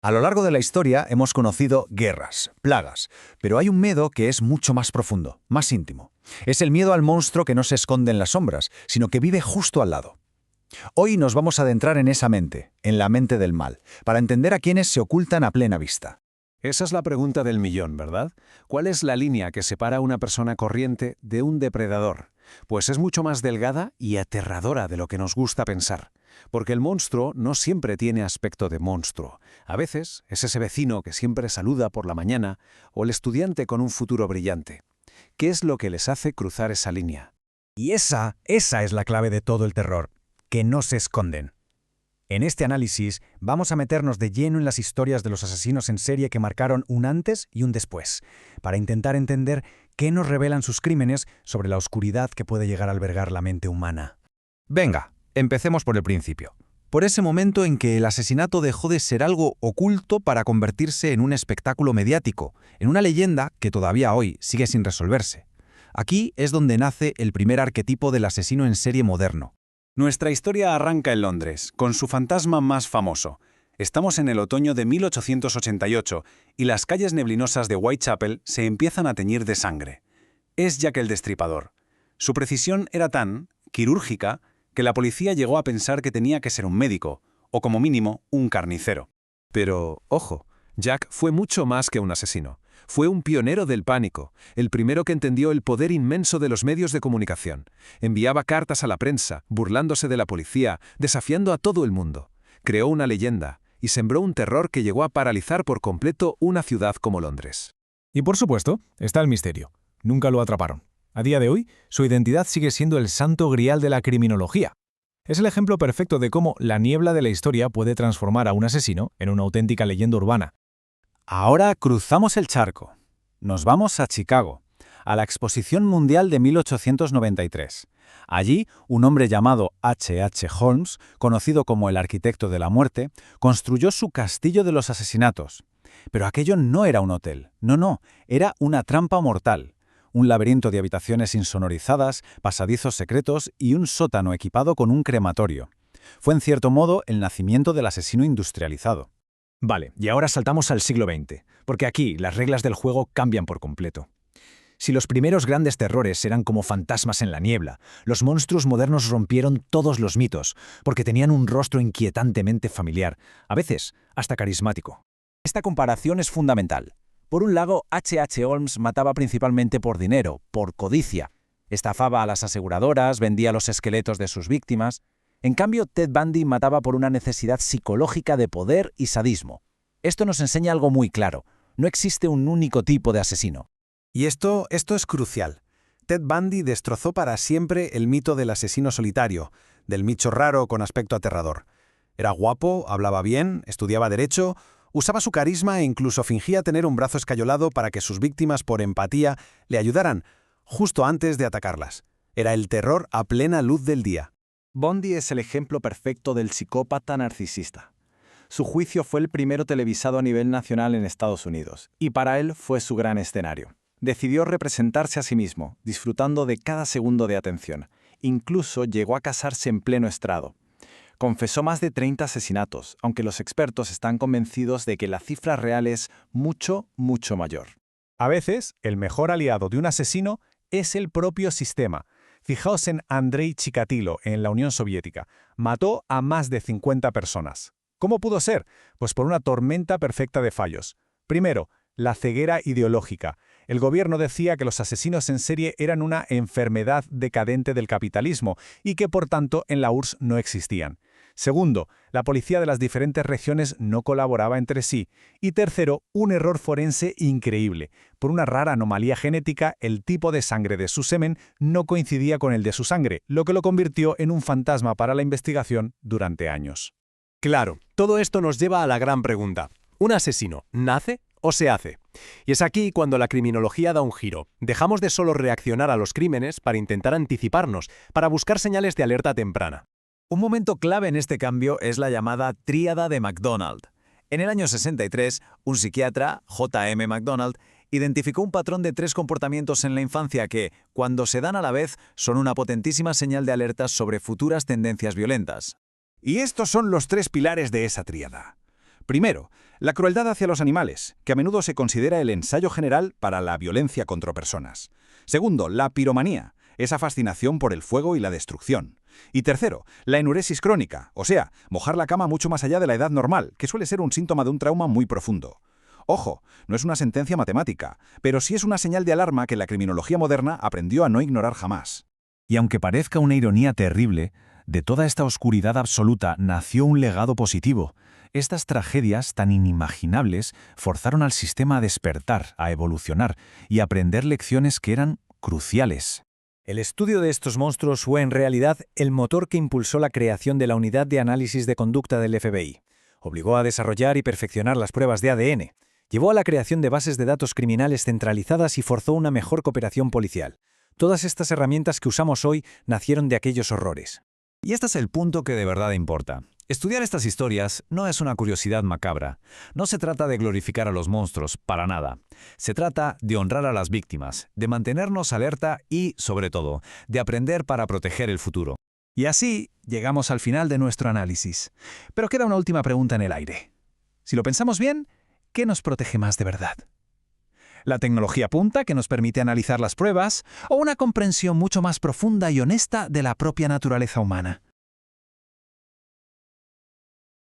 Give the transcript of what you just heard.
A lo largo de la historia hemos conocido guerras, plagas, pero hay un miedo que es mucho más profundo, más íntimo. Es el miedo al monstruo que no se esconde en las sombras, sino que vive justo al lado. Hoy nos vamos a adentrar en esa mente, en la mente del mal, para entender a quienes se ocultan a plena vista. Esa es la pregunta del millón, ¿verdad? ¿Cuál es la línea que separa a una persona corriente de un depredador? Pues es mucho más delgada y aterradora de lo que nos gusta pensar. Porque el monstruo no siempre tiene aspecto de monstruo. A veces es ese vecino que siempre saluda por la mañana o el estudiante con un futuro brillante. ¿Qué es lo que les hace cruzar esa línea? Y esa es la clave de todo el terror, que no se esconden. En este análisis vamos a meternos de lleno en las historias de los asesinos en serie que marcaron un antes y un después, para intentar entender qué nos revelan sus crímenes sobre la oscuridad que puede llegar a albergar la mente humana. Venga, empecemos por el principio. Por ese momento en que el asesinato dejó de ser algo oculto para convertirse en un espectáculo mediático, en una leyenda que todavía hoy sigue sin resolverse. Aquí es donde nace el primer arquetipo del asesino en serie moderno. Nuestra historia arranca en Londres, con su fantasma más famoso. Estamos en el otoño de 1888 y las calles neblinosas de Whitechapel se empiezan a teñir de sangre. Es Jack el Destripador. Su precisión era tan quirúrgica que la policía llegó a pensar que tenía que ser un médico, o como mínimo, un carnicero. Pero, ojo, Jack fue mucho más que un asesino. Fue un pionero del pánico, el primero que entendió el poder inmenso de los medios de comunicación. Enviaba cartas a la prensa, burlándose de la policía, desafiando a todo el mundo. Creó una leyenda y sembró un terror que llegó a paralizar por completo una ciudad como Londres. Y por supuesto, está el misterio. Nunca lo atraparon. A día de hoy, su identidad sigue siendo el santo grial de la criminología. Es el ejemplo perfecto de cómo la niebla de la historia puede transformar a un asesino en una auténtica leyenda urbana. Ahora cruzamos el charco. Nos vamos a Chicago, a la Exposición Mundial de 1893. Allí, un hombre llamado H. H. Holmes, conocido como el arquitecto de la muerte, construyó su castillo de los asesinatos. Pero aquello no era un hotel, no, era una trampa mortal. Un laberinto de habitaciones insonorizadas, pasadizos secretos y un sótano equipado con un crematorio. Fue en cierto modo el nacimiento del asesino industrializado. Vale, y ahora saltamos al siglo XX, porque aquí las reglas del juego cambian por completo. Si los primeros grandes terrores eran como fantasmas en la niebla, los monstruos modernos rompieron todos los mitos, porque tenían un rostro inquietantemente familiar, a veces hasta carismático. Esta comparación es fundamental. Por un lado, H. H. Holmes mataba principalmente por dinero, por codicia. Estafaba a las aseguradoras, vendía los esqueletos de sus víctimas. En cambio, Ted Bundy mataba por una necesidad psicológica de poder y sadismo. Esto nos enseña algo muy claro. No existe un único tipo de asesino. Y esto es crucial. Ted Bundy destrozó para siempre el mito del asesino solitario, del bicho raro con aspecto aterrador. Era guapo, hablaba bien, estudiaba derecho, usaba su carisma e incluso fingía tener un brazo escayolado para que sus víctimas, por empatía, le ayudaran justo antes de atacarlas. Era el terror a plena luz del día. Bundy es el ejemplo perfecto del psicópata narcisista. Su juicio fue el primero televisado a nivel nacional en Estados Unidos, y para él fue su gran escenario. Decidió representarse a sí mismo, disfrutando de cada segundo de atención. Incluso llegó a casarse en pleno estrado. Confesó más de 30 asesinatos, aunque los expertos están convencidos de que la cifra real es mucho, mucho mayor. A veces, el mejor aliado de un asesino es el propio sistema. Fijaos en Andrei Chikatilo, en la Unión Soviética. Mató a más de 50 personas. ¿Cómo pudo ser? Pues por una tormenta perfecta de fallos. Primero, la ceguera ideológica. El gobierno decía que los asesinos en serie eran una enfermedad decadente del capitalismo y que, por tanto, en la URSS no existían. Segundo, la policía de las diferentes regiones no colaboraba entre sí. Y tercero, un error forense increíble. Por una rara anomalía genética, el tipo de sangre de su semen no coincidía con el de su sangre, lo que lo convirtió en un fantasma para la investigación durante años. Claro, todo esto nos lleva a la gran pregunta. ¿Un asesino nace o se hace? Y es aquí cuando la criminología da un giro. Dejamos de solo reaccionar a los crímenes para intentar anticiparnos, para buscar señales de alerta temprana. Un momento clave en este cambio es la llamada tríada de MacDonald. En el año 63, un psiquiatra, J. M. MacDonald, identificó un patrón de 3 comportamientos en la infancia que, cuando se dan a la vez, son una potentísima señal de alerta sobre futuras tendencias violentas. Y estos son los 3 pilares de esa tríada. Primero, La crueldad hacia los animales, que a menudo se considera el ensayo general para la violencia contra personas. Segundo, la piromanía, esa fascinación por el fuego y la destrucción. Y tercero, la enuresis crónica, o sea, mojar la cama mucho más allá de la edad normal, que suele ser un síntoma de un trauma muy profundo. Ojo, no es una sentencia matemática, pero sí es una señal de alarma que la criminología moderna aprendió a no ignorar jamás. Y aunque parezca una ironía terrible, de toda esta oscuridad absoluta nació un legado positivo. Estas tragedias tan inimaginables forzaron al sistema a despertar, a evolucionar y a aprender lecciones que eran cruciales. El estudio de estos monstruos fue en realidad el motor que impulsó la creación de la Unidad de Análisis de Conducta del FBI. Obligó a desarrollar y perfeccionar las pruebas de ADN. Llevó a la creación de bases de datos criminales centralizadas y forzó una mejor cooperación policial. Todas estas herramientas que usamos hoy nacieron de aquellos horrores. Y este es el punto que de verdad importa. Estudiar estas historias no es una curiosidad macabra. No se trata de glorificar a los monstruos, para nada. Se trata de honrar a las víctimas, de mantenernos alerta y, sobre todo, de aprender para proteger el futuro. Y así llegamos al final de nuestro análisis. Pero queda una última pregunta en el aire. Si lo pensamos bien, ¿qué nos protege más de verdad? ¿La tecnología punta que nos permite analizar las pruebas o una comprensión mucho más profunda y honesta de la propia naturaleza humana?